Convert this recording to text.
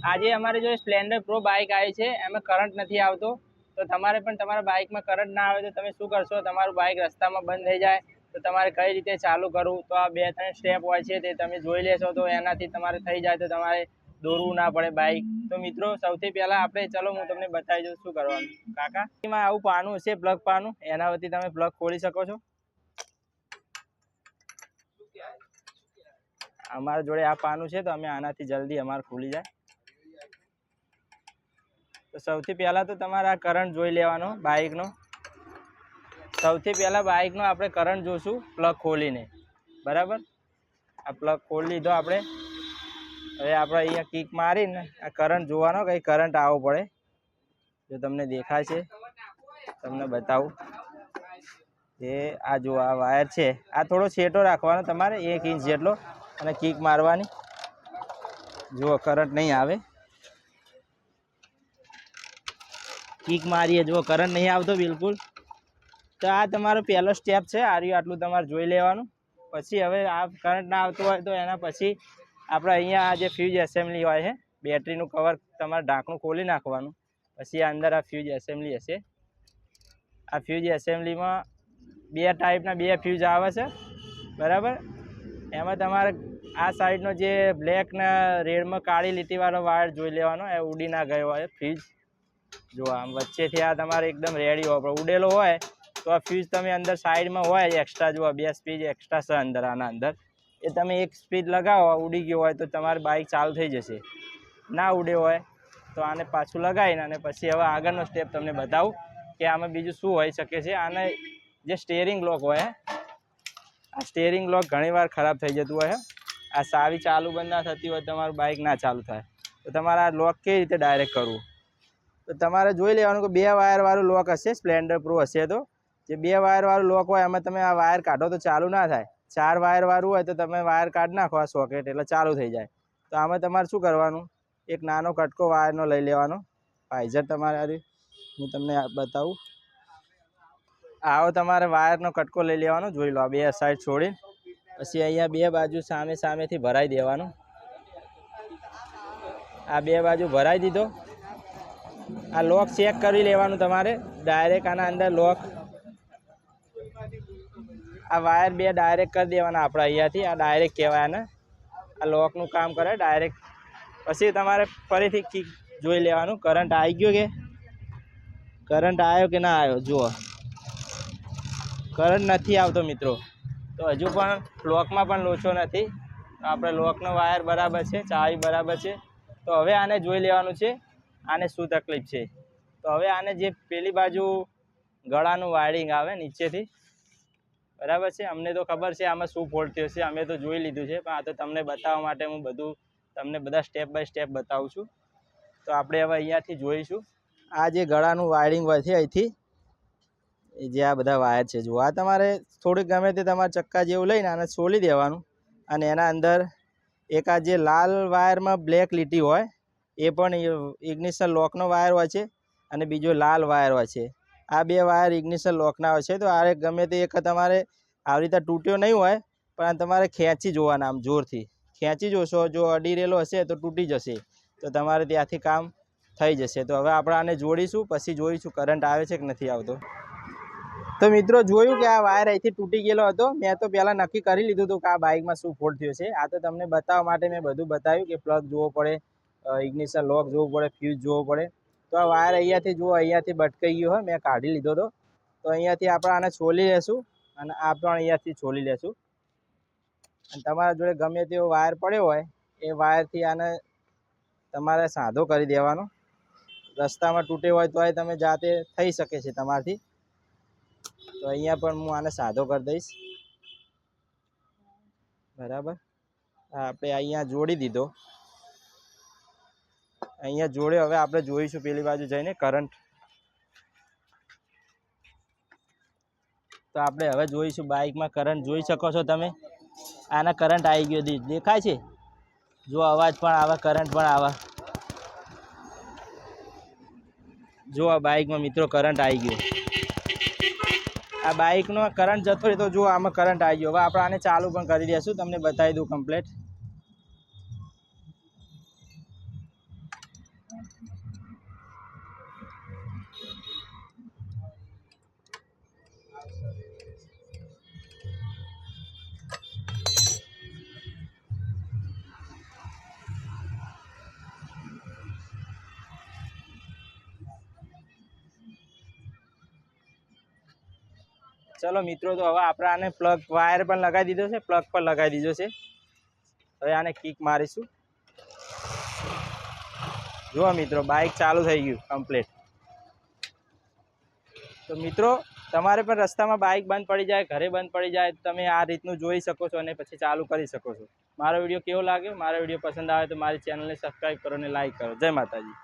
આજે અમારી જો સ્પ્લેન્ડર પ્રો બાઇક આવી છે એમાં કરંટ નથી આવતો, તો તમારે પણ તમારા બાઇકમાં કરંટ ના આવે તો તમે શું કરશો? તમારું બાઇક રસ્તામાં બંધ થઈ જાય તો તમારે કઈ રીતે ચાલુ કરવું? તો આ 2-3 સ્ટેપ હોય છે તે તમે જોઈ લેશો તો એનાથી તમારે થઈ જાય તો તમારે દોરવું ના પડે બાઇક. તો મિત્રો સૌથી પહેલા આપણે ચલો હું તમને બતાવી દઉં શું કરવાનું. કાકા એમાં આવું પાનું હશે, પ્લગ પાનું, એના વતી તમે પ્લગ ખોલી શકો છો. અમારા જોડે આ પાનું છે તો અમે આનાથી જલ્દી અમારે ખુલી જાય. તો સૌથી પહેલા તો તમારે આ કરંટ જોઈ લેવાનો બાઇકનો. સૌથી પહેલા બાઇકનો આપણે કરંટ જોશું પ્લગ ખોલીને, બરાબર. આ પ્લગ ખોલી લીધો આપણે. હવે આપણે અહીંયા કિક મારીને આ કરંટ જોવાનો, કંઈ કરંટ આવવો પડે. જો તમને દેખાય છે તમને બતાવું એ આ જો આ વાયર છે, આ થોડો છેટો રાખવાનો તમારે 1 ઇંચ જેટલો, અને કિક મારવાની. જુઓ કરંટ નહીં આવે, કિક મારીએ જુઓ કરંટ નહીં આવતો બિલકુલ. તો આ તમારો પહેલો સ્ટેપ છે, આટલું તમારે જોઈ લેવાનું. પછી હવે આ કરંટ ના આવતો હોય તો એના પછી આપણે અહીંયા આ જે ફ્યુઝ એસેમ્બલી હોય છે, બેટરીનું કવર તમારે ઢાંકણું ખોલી નાખવાનું. પછી આ અંદર આ ફ્યુઝ એસેમ્બલી હશે. આ ફ્યુઝ એસેમ્બલીમાં 2 ટાઈપના 2 ફ્યુઝ આવે છે, બરાબર. એમાં તમારે આ સાઈડનો જે બ્લેક ને રેડમાં કાળી લીટીવાળો વાયર જોઈ લેવાનો, એ ઉડી ના ગયો હોય ફ્યુઝ. જો આમ વચ્ચેથી આ તમારે એકદમ રેડી હોય, પણ ઉડેલો હોય તો આ ફ્યુઝ તમે અંદર સાઈડમાં હોય એક્સ્ટ્રા, જુઓ 2 સ્પીડ એક્સ્ટ્રા છે અંદર આના અંદર, એ તમે 1 સ્પીડ લગાવો, ઉડી ગયો હોય તો તમારી બાઇક ચાલુ થઈ જશે. ના ઉડે હોય તો આને પાછું લગાવીને અને પછી હવે આગળનો સ્ટેપ તમને બતાવું કે આમાં બીજું શું હોઈ શકે છે. આને જે સ્ટેરિંગ લોક હોય, આ સ્ટેરિંગ લોક ઘણીવાર ખરાબ થઈ જતું હોય. આ સાવી ચાલુ બંધ ના થતી હોય, તમારું બાઇક ના ચાલુ થાય, તો તમારે આ લોક કેવી રીતે ડાયરેક્ટ કરવું? તો તમારે જોઈ લેવાનું કે 2 વાયરવાળું લોક હશે, સ્પ્લેન્ડર પ્રો હશે તો જે 2 વાયરવાળું લોક હોય એમાં તમે આ વાયર કાઢો તો ચાલુ ના થાય. 4 વાયરવાળું હોય તો તમે વાયર કાઢી નાખો આ સોકેટ, એટલે ચાલુ થઈ જાય. તો આમાં તમારે શું કરવાનું? એક નાનો કટકો વાયરનો લઈ લેવાનો, વાઇઝર તમારે હું તમને બતાવું. આવો તમારે વાયરનો કટકો લઈ લેવાનો, જોઈ લો આ 2 સાઈડ છોડી. પછી અહીંયા 2 બાજુ સામેથી ભરાઈ દેવાનું. આ 2 બાજુ ભરાઈ દીધો. આ લોક ચેક કરી લેવાનું તમારે ડાયરેક્ટ આના અંદર લોક. આ વાયર 2 ડાયરેક્ટ કરી દેવાના આપણે અહીંયાથી, આ ડાયરેક્ટ કહેવાય ને, આ લોકનું કામ કરે ડાયરેક્ટ. પછી તમારે ફરીથી કિક જોઈ લેવાનું, કરંટ આવી ગયો કે કરંટ આવ્યો કે ના આવ્યો. જુઓ કરંટ નથી આવતો મિત્રો, તો હજુ પણ લોકમાં પણ લોચો નથી. તો આપણે લોકનો વાયર બરાબર છે, ચાવી બરાબર છે. તો હવે આને જોઈ લેવાનું છે આને શું તકલીફ છે. તો હવે આને જે પેલી બાજુ ગળાનું વાયરિંગ આવે નીચેથી, બરાબર છે. અમને તો ખબર છે આમાં શું ફોલ્ટ થયો છે, અમે તો જોઈ લીધું છે, પણ આ તો તમને બતાવવા માટે હું તમને બધા સ્ટેપ બાય સ્ટેપ બતાવું છું. તો આપણે હવે અહીંયાથી જોઈશું આ જે ગળાનું વાયરિંગ હોય છે, અહીંથી જે આ બધા વાયર છે, જો આ તમારે થોડીક ગમે તે તમારે ચક્કા જેવું લઈને આને છોલી દેવાનું. અને એના અંદર એક આ જે લાલ વાયરમાં બ્લેક લીટી હોય એ પણ ઇગ્નિશન લોકનો વાયર હોય છે, અને બીજો લાલ વાયર હોય છે. આ 2 વાયર ઇગ્નિશન લોકના હોય છે. તો આ ગમે તે એક તમારે આવી રીતે તૂટ્યો નહીં હોય, પણ તમારે ખેંચી જોવાના, આમ જોરથી ખેંચી જોશો, જો અડી રહેલો હશે તો તૂટી જશે, તો તમારે ત્યાંથી કામ થઈ જશે. તો હવે આપણે આને જોડીશું, પછી જોઈશું કરંટ આવે છે કે નથી આવતો. તો મિત્રો જોયું કે આ વાયર અહીંથી તૂટી ગયેલો હતો. મેં તો પહેલાં નક્કી કરી લીધું હતું કે આ બાઇકમાં શું ફોલ્ટ થયો છે. આ તો તમને બતાવવા માટે મેં બધું બતાવ્યું કે પ્લગ જોવો પડે, ઇગ્નિશન લોક જોવું પડે, ફ્યુઝ જોવો પડે. તો આ વાયર અહીંયાથી જુઓ, અહીંયાથી ભટકાઈ ગયો હોય, મેં કાઢી લીધો હતો. તો અહીંયાથી આપણે આને છોલી લેશું, અને આ પણ અહીંયાથી છોલી લેશું. અને તમારા જોડે ગમે તેવો વાયર પડ્યો હોય એ વાયરથી આને તમારે સાંધો કરી દેવાનો. રસ્તામાં તૂટ્યો હોય તો તમે જાતે થઈ શકે છે તમારાથી. તો અહીંયા પણ હું આને સાંધો કરી દઈશ, બરાબર. આપણે અહીંયા જોડી દીધો, અહીંયા જોડ્યો. હવે આપણે જોઈશું પેલી બાજુ જઈને કરંટ. તો આપણે હવે જોઈશું બાઇકમાં કરંટ. જોઈ શકો છો તમે, આના કરંટ આવી ગયો, દેખાય છે. જો અવાજ પણ આવે, કરંટ પણ આવે. જો આ બાઇકમાં મિત્રો કરંટ આવી ગયો. આ બાઇકનો કરંટ જતો રહ્યો તો જો આમાં કરંટ આવી ગયો. હવે આપણે આને ચાલુ પણ કરી દઈશું, તમને બતાવી દઉં કમ્પ્લેટ. ચલો મિત્રો, તો હવે આપણે આને પ્લગ વાયર પણ લગાવી દીધો છે, પ્લગ પણ લગાવી દીધો છે. હવે આને કિક મારીશું. જુઓ મિત્રો, બાઇક ચાલુ થઈ ગયું કમ્પ્લીટ. તો મિત્રો, તમારે પણ રસ્તામાં બાઇક બંધ પડી જાય, ઘરે બંધ પડી જાય, તમે આ રીતનું જોઈ શકો છો અને પછી ચાલુ કરી શકો છો. મારો વિડીયો કેવો લાગ્યો? મારો વિડીયો પસંદ આવે તો મારી ચેનલને સબસ્ક્રાઈબ કરો અને લાઈક કરો. જય માતાજી.